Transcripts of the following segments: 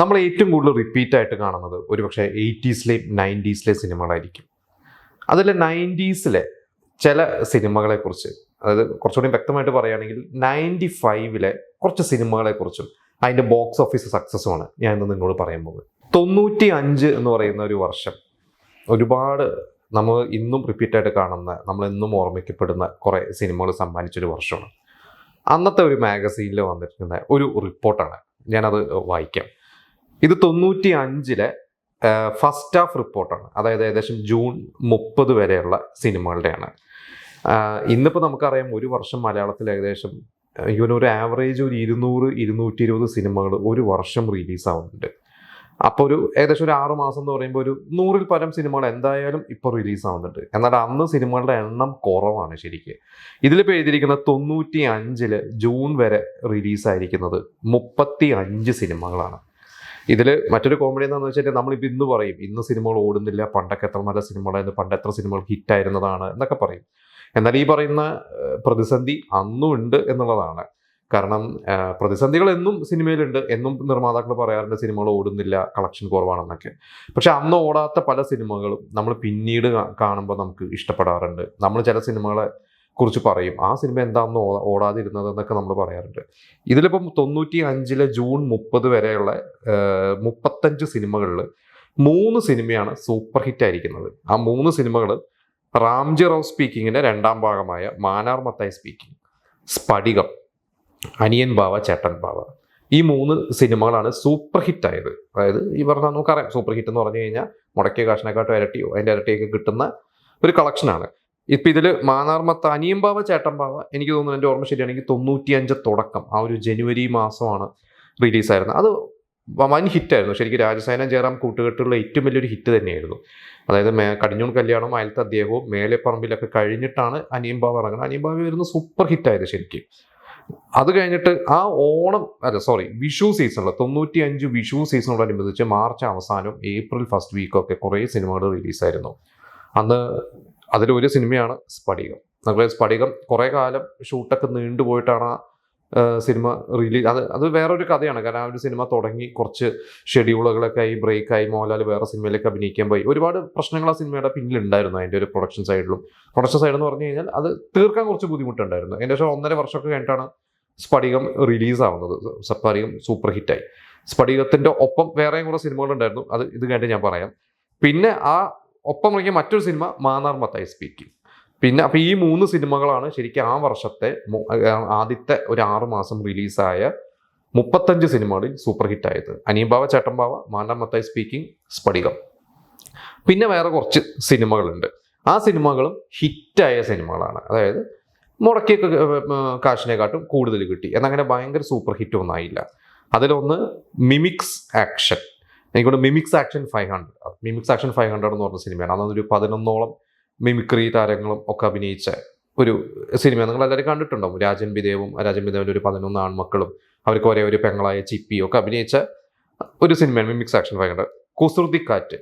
നമ്മൾ ഏറ്റവും കൂടുതൽ റിപ്പീറ്റ് ആയിട്ട് കാണുന്നത് ഒരുപക്ഷെ 80s-ലെയും 90s-ലെ സിനിമകളായിരിക്കും. അതിൽ 90s-ലെ ചില സിനിമകളെക്കുറിച്ച്, അതായത് കുറച്ചുകൂടി വ്യക്തമായിട്ട് പറയുകയാണെങ്കിൽ 95-ലെ കുറച്ച് സിനിമകളെക്കുറിച്ചും അതിൻ്റെ ബോക്സ് ഓഫീസ് സക്സസ്സുമാണ് ഞാൻ ഇന്ന് നിങ്ങളോട് പറയാൻ പോകുന്നത്. 95 എന്ന് പറയുന്ന ഒരു വർഷം ഒരുപാട് നമ്മൾ ഇന്നും റിപ്പീറ്റായിട്ട് കാണുന്ന, നമ്മളെന്നും ഓർമ്മിക്കപ്പെടുന്ന കുറേ സിനിമകൾ സമ്മാനിച്ചൊരു വർഷമാണ്. അന്നത്തെ ഒരു മാഗസീനിൽ വന്നിരിക്കുന്ന ഒരു റിപ്പോർട്ടാണ്, ഞാനത് വായിക്കാം. ഇത് 95-ലെ ഫസ്റ്റ് ഹാഫ് റിപ്പോർട്ടാണ്, അതായത് ഏകദേശം ജൂൺ 30 വരെയുള്ള സിനിമകളുടെയാണ്. ഇന്നിപ്പോൾ നമുക്കറിയാം ഒരു വർഷം മലയാളത്തിൽ ഏകദേശം ഒരു ആവറേജ് ഒരു 200-220 സിനിമകൾ ഒരു വർഷം റിലീസാവുന്നുണ്ട്. അപ്പോൾ ഏകദേശം ഒരു 6 മാസം എന്ന് പറയുമ്പോൾ ഒരു 100-ൽ പരം സിനിമകൾ എന്തായാലും ഇപ്പോൾ റിലീസാവുന്നുണ്ട്. എന്നാൽ അന്ന് സിനിമകളുടെ എണ്ണം കുറവാണ് ശരിക്കും. ഇതിലിപ്പോൾ എഴുതിയിരിക്കുന്ന 95-ൽ ജൂൺ വരെ റിലീസായിരിക്കുന്നത് 35 സിനിമകളാണ്. ഇതിൽ മറ്റൊരു കോമഡി എന്താണെന്ന് വെച്ചാൽ, നമ്മളിപ്പോൾ ഇന്ന് പറയും ഇന്ന് സിനിമകൾ ഓടുന്നില്ല, പണ്ടൊക്കെ എത്ര നല്ല സിനിമകളായിരുന്നു, പണ്ട് എത്ര സിനിമകൾ ഹിറ്റായിരുന്നതാണ് എന്നൊക്കെ പറയും. എന്നാൽ ഈ പറയുന്ന പ്രതിസന്ധി അന്നും ഉണ്ട് എന്നുള്ളതാണ്. കാരണം പ്രതിസന്ധികൾ എന്നും സിനിമയിലുണ്ട്, എന്നും നിർമ്മാതാക്കൾ പറയാറുണ്ട് സിനിമകൾ ഓടുന്നില്ല, കളക്ഷൻ കുറവാണെന്നൊക്കെ. പക്ഷെ അന്ന് ഓടാത്ത പല സിനിമകളും നമ്മൾ പിന്നീട് കാണുമ്പോൾ നമുക്ക് ഇഷ്ടപ്പെടാറുണ്ട്. നമ്മൾ ചില സിനിമകളെ കുറിച്ച് പറയും, ആ സിനിമ എന്താണെന്ന് ഓടാതിരുന്നത് എന്നൊക്കെ നമ്മൾ പറയാറുണ്ട്. ഇതിലിപ്പം 95-ലെ ജൂൺ 30 വരെയുള്ള 35 സിനിമകളിൽ 3 സിനിമയാണ് സൂപ്പർ ഹിറ്റ് ആയിരിക്കുന്നത്. ആ 3 സിനിമകൾ റാംജി റാവ് സ്പീക്കിങ്ങിൻ്റെ 2ാം ഭാഗമായ മാനാർ മത്തായി സ്പീക്കിംഗ്, സ്ഫടികം, അനിയൻ ബാവ ചേട്ടൻ ബാവ, ഈ 3 സിനിമകളാണ് സൂപ്പർ ഹിറ്റായത്. അതായത് ഈ പറഞ്ഞാൽ നമുക്കറിയാം സൂപ്പർ ഹിറ്റ് എന്ന് പറഞ്ഞു കഴിഞ്ഞാൽ മുടക്കിയ കാശിനെക്കാട്ടും ഇരട്ടിയോ അതിൻ്റെ ഇരട്ടിയൊക്കെ കിട്ടുന്ന ഒരു കളക്ഷനാണ്. ഇപ്പം ഇതിൽ മാനാർ മത്തായി, അനിയൻ ബാവ ചേട്ടൻ ബാവ എനിക്ക് തോന്നുന്നു, എൻ്റെ ഓർമ്മ ശരിയാണെങ്കിൽ 95 തുടക്കം, ആ ഒരു ജനുവരി മാസമാണ് റിലീസായിരുന്നത്. അത് വൻ ഹിറ്റായിരുന്നു ശരിക്കും. രാജസേന ജയറാം കൂട്ടുകെട്ടുള്ള ഏറ്റവും വലിയൊരു ഹിറ്റ് തന്നെയായിരുന്നു. അതായത് കടിഞ്ഞൂൺ കല്യാണവും അയലത്തെ അദ്ദേഹവും മേലെപ്പറമ്പിലൊക്കെ കഴിഞ്ഞിട്ടാണ് അനിയൻ ബാവ ഇറങ്ങുന്നത്. അനിയൻ ബാവ വരുന്ന സൂപ്പർ ഹിറ്റായത് ശരിക്കും. അത് കഴിഞ്ഞിട്ട് ആ വിഷു സീസണിൽ 95 വിഷു സീസണോടനുബന്ധിച്ച് മാർച്ച് അവസാനവും ഏപ്രിൽ ഫസ്റ്റ് വീക്കൊക്കെ കുറേ സിനിമകൾ റിലീസായിരുന്നു. അന്ന് അതിലൊരു സിനിമയാണ് സ്ഫടികം. നമ്മളെ സ്ഫടികം കുറേ കാലം ഷൂട്ടൊക്കെ നീണ്ടുപോയിട്ടാണ് സിനിമ റിലീസ്. അത് വേറൊരു കഥയാണ്. കാരണം ആ ഒരു സിനിമ തുടങ്ങി കുറച്ച് ഷെഡ്യൂളുകളൊക്കെ ആയി ബ്രേക്കായി മോഹൻലാൽ വേറെ സിനിമയിലേക്ക് അഭിനയിക്കാൻ പോയി. ഒരുപാട് പ്രശ്നങ്ങൾ ആ സിനിമയുടെ പിന്നിലുണ്ടായിരുന്നു. അതിൻ്റെ ഒരു പ്രൊഡക്ഷൻ സൈഡിൽ എന്ന് പറഞ്ഞു കഴിഞ്ഞാൽ അത് തീർക്കാൻ കുറച്ച് ബുദ്ധിമുട്ടുണ്ടായിരുന്നു. ഏകദേശം 1.5 വർഷമൊക്കെ കഴിഞ്ഞിട്ടാണ് സ്ഫടികം റിലീസാവുന്നത്. സ്ഫടികം സൂപ്പർ ഹിറ്റായി. സ്ഫടികത്തിൻ്റെ ഒപ്പം വേറെയും കുറേ സിനിമകളുണ്ടായിരുന്നു, അത് ഇത് കഴിഞ്ഞിട്ട് ഞാൻ പറയാം. പിന്നെ ആ ഒപ്പം ഇറങ്ങിയ മറ്റൊരു സിനിമ മാനാർ മത്തായി സ്പീക്കിംഗ്. പിന്നെ അപ്പോൾ ഈ 3 സിനിമകളാണ് ശരിക്കും ആ വർഷത്തെ ആദ്യത്തെ ഒരു 6 മാസം റിലീസായ 35 സിനിമകളിൽ സൂപ്പർ ഹിറ്റായത്. അനിയൻ ബാവ ചേട്ടൻ ബാവ, മാനാർ മത്തായി സ്പീക്കിംഗ്, സ്ഫടികം. പിന്നെ വേറെ കുറച്ച് സിനിമകളുണ്ട്. ആ സിനിമകളും ഹിറ്റായ സിനിമകളാണ്. അതായത് മുടക്കിയ കാശിനെക്കാട്ടും കൂടുതൽ കിട്ടി, എന്നങ്ങനെ ഭയങ്കര സൂപ്പർ ഹിറ്റ് ഒന്നും ആയില്ല. അതിലൊന്ന് മിമിക്സ് ആക്ഷൻ. എനിക്കൊണ്ട് മിമിക്സ് ആക്ഷൻ 500 എന്ന് പറഞ്ഞ സിനിമയാണ്. അതൊരു 11ഓളം മിമിക്രി താരങ്ങളും ഒക്കെ അഭിനയിച്ച ഒരു സിനിമ. നിങ്ങൾ എല്ലാവരും കണ്ടിട്ടുണ്ടാവും. രാജൻ ബിദേവിൻ്റെ ഒരു 11 ആൺമക്കളും അവർക്ക് ഒരേ ഒരു പെങ്ങളായ ചിപ്പിയും ഒക്കെ അഭിനയിച്ച ഒരു സിനിമയാണ് മിമിക്സ് ആക്ഷൻ 500. കുസൃതിക്കാറ്റ്,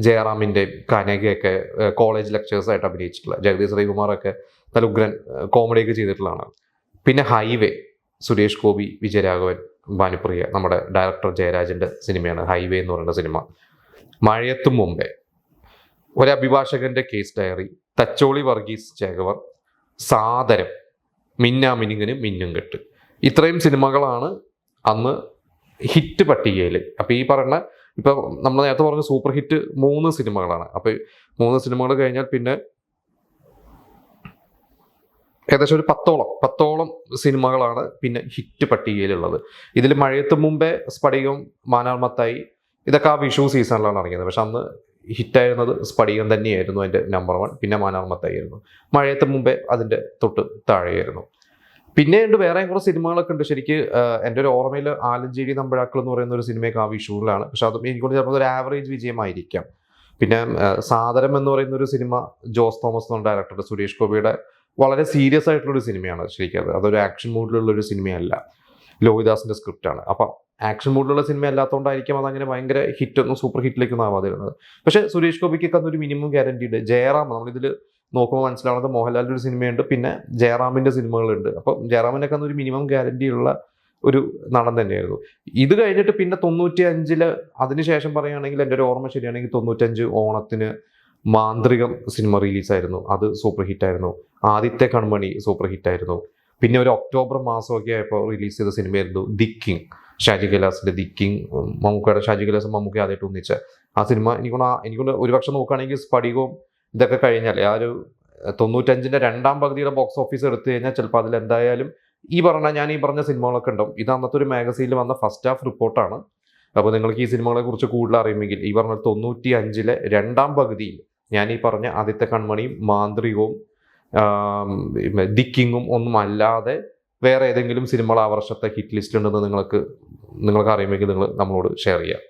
ജയറാമിൻ്റെ കനകയൊക്കെ കോളേജ് ലെക്ചേഴ്സായിട്ട് അഭിനയിച്ചിട്ടുള്ള, ജഗദീഷ് ശ്രീകുമാറൊക്കെ നല്ല ഉഗ്രൻ കോമഡിയൊക്കെ ചെയ്തിട്ടുള്ളതാണ്. പിന്നെ ഹൈവേ, സുരേഷ് ഗോപി, വിജയരാഘവൻ, ഭാനുപ്രിയ, നമ്മുടെ ഡയറക്ടർ ജയരാജൻ്റെ സിനിമയാണ് ഹൈവേ എന്ന് പറയുന്ന സിനിമ. മഴയത്തും മുമ്പേ, ഒരു അഭിഭാഷകന്റെ കേസ് ഡയറി, തച്ചോളി വർഗീസ് ചേകവർ, സാദരം, മിന്നാമിനുങ്ങിന് മിന്നും കെട്ട്, ഇത്രയും സിനിമകളാണ് അന്ന് ഹിറ്റ് പട്ടികയിൽ. അപ്പോൾ ഈ പറഞ്ഞ ഇപ്പോൾ നമ്മൾ നേരത്തെ പറഞ്ഞ സൂപ്പർ ഹിറ്റ് 3 സിനിമകളാണ്. അപ്പോൾ 3 സിനിമകൾ കഴിഞ്ഞാൽ പിന്നെ ഏകദേശം ഒരു 10ഓളം സിനിമകളാണ് പിന്നെ ഹിറ്റ് പട്ടികയിലുള്ളത്. ഇതിൽ മഴയത്ത് മുമ്പേ, സ്ഫടികം, മാനാർ മത്തായി ഇതൊക്കെ ആ വിഷു സീസണിലാണ് ഇറങ്ങിയത്. പക്ഷെ അന്ന് ഹിറ്റായിരുന്നത് സ്ഫടികം തന്നെയായിരുന്നു അതിൻ്റെ നമ്പർ 1. പിന്നെ മാനാർ മത്തായി ആയിരുന്നു. മഴയത്ത് മുമ്പേ അതിൻ്റെ തൊട്ട് താഴെയായിരുന്നു. പിന്നെ ഉണ്ട് വേറെ കുറേ സിനിമകളൊക്കെ ഉണ്ട്. ശരിക്ക് എൻ്റെ ഒരു ഓർമ്മയിൽ ആലഞ്ചേരി നമ്പഴാക്കൾ എന്ന് പറയുന്ന ഒരു സിനിമയൊക്കെ ആ വിഷുവിലാണ്. പക്ഷെ അത് എനിക്കൊണ്ട് ചിലപ്പോൾ ഒരു ആവറേജ് വിജയമായിരിക്കാം. പിന്നെ സാദരം എന്ന് പറയുന്ന ഒരു സിനിമ ജോസ് തോമസ് എന്ന ഡയറക്ടറുടെ, സുരേഷ് ഗോപിയുടെ വളരെ സീരിയസ് ആയിട്ടുള്ളൊരു സിനിമയാണ് ശരിക്കും. അതൊരു ആക്ഷൻ മൂഡിലുള്ളൊരു സിനിമയല്ല, ലോഹിദാസിൻ്റെ സ്ക്രിപ്റ്റാണ്. അപ്പം ആക്ഷൻ മൂഡിലുള്ള സിനിമ അല്ലാത്തതുകൊണ്ടായിരിക്കും അതങ്ങനെ ഭയങ്കര ഹിറ്റൊന്നും സൂപ്പർ ഹിറ്റിലേക്കൊന്നും ആവാതിരുന്നത്. പക്ഷേ സുരേഷ് ഗോപിക്കൊക്കെ അതൊരു മിനിമം ഗ്യാരണ്ടി ഉണ്ട്. ജയറാം, നമ്മളിതിൽ നോക്കുമ്പോൾ മനസ്സിലാവുന്നത് മോഹൻലാലിൻ്റെ ഒരു സിനിമയുണ്ട്, പിന്നെ ജയറാമിൻ്റെ സിനിമകളുണ്ട്. അപ്പം ജയറാമിനൊക്കെ അന്നൊരു മിനിമം ഗ്യാരണ്ടി ഉള്ള ഒരു നടൻ തന്നെയായിരുന്നു. ഇത് കഴിഞ്ഞിട്ട് പിന്നെ 95-ല് അതിനുശേഷം പറയുകയാണെങ്കിൽ എൻ്റെ ഒരു ഓർമ്മ ശരിയാണെങ്കിൽ 95 ഓണത്തിന് മാന്ത്രികം സിനിമ റിലീസായിരുന്നു. അത് സൂപ്പർ ഹിറ്റായിരുന്നു. ആദിത്യ കൺമണി സൂപ്പർ ഹിറ്റായിരുന്നു. പിന്നെ ഒരു ഒക്ടോബർ മാസമൊക്കെ ആയപ്പോൾ റിലീസ് ചെയ്ത സിനിമയായിരുന്നു ദി കിങ്, ഷാജി കൈലാസിന്റെ ദി കിങ്. മമ്മൂക്കയുടെ ഷാജി കൈലാസും മമ്മൂക്ക ആദ്യമായിട്ട് ഒന്നിച്ച ആ സിനിമ എനിക്കൊണ്ട് ഒരുപക്ഷെ നോക്കുകയാണെങ്കിൽ സ്ഫടികവും ഇതൊക്കെ കഴിഞ്ഞാൽ ആ ഒരു 95-ന്റെ രണ്ടാം പകുതിയുടെ ബോക്സ് ഓഫീസ് എടുത്തു കഴിഞ്ഞാൽ ചിലപ്പോൾ അതിൽ എന്തായാലും ഞാൻ ഈ പറഞ്ഞ സിനിമകളൊക്കെ ഉണ്ടാവും. ഇത് അന്നത്തെ ഒരു മാഗസീനിൽ വന്ന ഫസ്റ്റ് ഹാഫ് റിപ്പോർട്ടാണ്. അപ്പോൾ നിങ്ങൾക്ക് ഈ സിനിമകളെ കുറിച്ച് കൂടുതൽ അറിയുമെങ്കിൽ ഈ പറഞ്ഞ 95-ലെ രണ്ടാം പകുതിയിൽ ഞാൻ ഈ പറഞ്ഞ ആദിത്യ കൺമണിയും മാന്ത്രികവും ദി കിങ്ങും ഒന്നും അല്ലാതെ വേറെ ഏതെങ്കിലും സിനിമകൾ ആ വർഷത്തെ ഹിറ്റ് ലിസ്റ്റിലുണ്ടെന്ന് നിങ്ങൾക്ക് അറിയുമെങ്കിൽ നിങ്ങൾ നമ്മളോട് ഷെയർ ചെയ്യുക.